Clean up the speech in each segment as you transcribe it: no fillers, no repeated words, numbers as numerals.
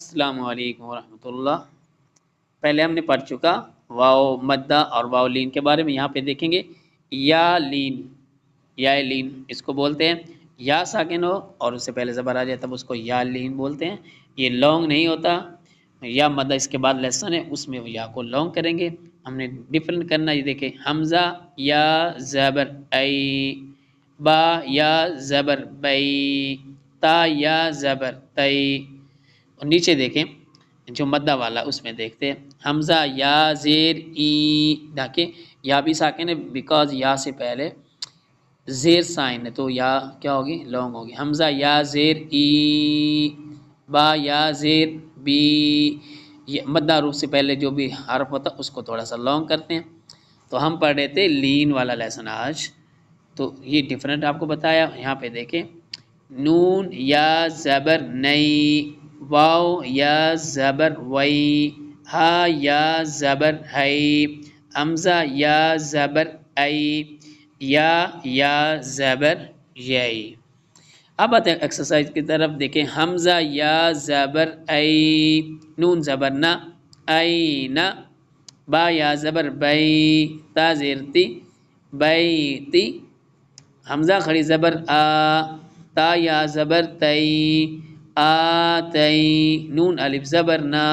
अस्सलाम वालेकुम वरहमतुल्लाह। पहले हमने पढ़ चुका वाव मद्दा और वाव लीन के बारे में। यहाँ पे देखेंगे या लीन, या लीन इसको बोलते हैं। या साकिन हो और उससे पहले ज़बर आ जाए तब उसको या लीन बोलते हैं। ये लॉन्ग नहीं होता। या मद्दा इसके बाद लेसन है, उसमें या को लॉन्ग करेंगे। हमने डिफरेंट करना, ये देखें हमज़ा या ज़बर ऐ, बा या ज़बर बई, ता या ज़बर तई। और नीचे देखें जो मद्दा वाला उसमें देखते हैं हमज़ा या ज़ेर ई, देखें या भी साकिन है बिकॉज या से पहले ज़ेर साइन है तो या क्या होगी, लॉन्ग होगी। हमज़ा या ज़ेर ई, बा या ज़ेर बी। ये मद्दा रूप से पहले जो भी हर्फ होता उसको थोड़ा सा लॉन्ग करते हैं। तो हम पढ़ रहे थे लीन वाला लेसन आज, तो ये डिफरेंट आपको बताया। यहाँ पे देखें नून या ज़बर नई, वाव या ज़बर वई, हा या ज़बर हई, हमज़ा या ज़बर आई, या ज़बर यई। अब आते हैं एक्सरसाइज की तरफ। देखें हमज़ा या ज़बर आई, नून ज़बर ना, आई ना, बा या ज़बर बई, ता ज़ेर ती, बई ती, हमज़ा खड़ी ज़बर आ, ता या ज़बर तई, आ तई, नून अलिफ ज़बर ना,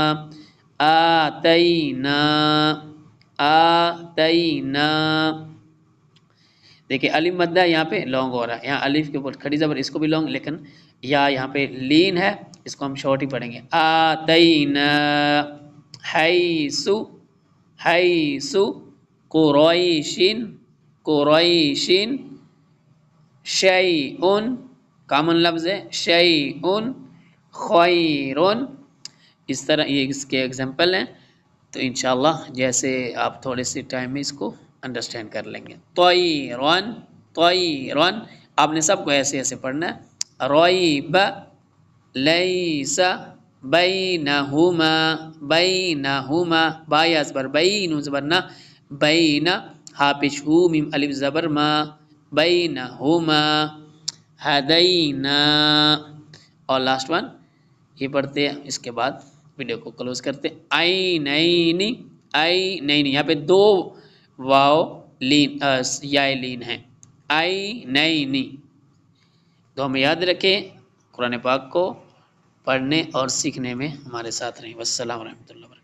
आ तई ना, आ तई ना। देखिए अलिफ मद्दा यहाँ पे लॉन्ग हो रहा है, यहाँ अलिफ के ऊपर खड़ी ज़बर इसको भी लॉन्ग, लेकिन या यहाँ पे लीन है, इसको हम शॉर्ट ही पढ़ेंगे। आ तई ना हैसु, हैसु कुरैशिन, कुरैशिन, शैउन कॉमन लफ्ज़ है, शैउन खैरुन। इस तरह ये इसके एग्जाम्पल हैं। तो इंशाल्लाह जैसे आप थोड़े से टाइम में इसको अंडरस्टैंड कर लेंगे। तैरन, तैरन आपने सबको ऐसे ऐसे पढ़ना है। रैब लैसा बैनहुमा, बैनहुमा, बा या ज़बर बैन, ज़बर ना, बैना, हा पेश हू, मीम अलिफ ज़बर मा, बैनहुमा, हदैना। और लास्ट वन ये पढ़ते हैं, इसके बाद वीडियो को क्लोज करते हैं। आई नैनी, आई नैनी, यहाँ पे दो वाव लीन या लीन है, आई नैनी। तो हम याद रखें, कुरान पाक को पढ़ने और सीखने में हमारे साथ रहें। वस्सलाम रहमतुल्लाह।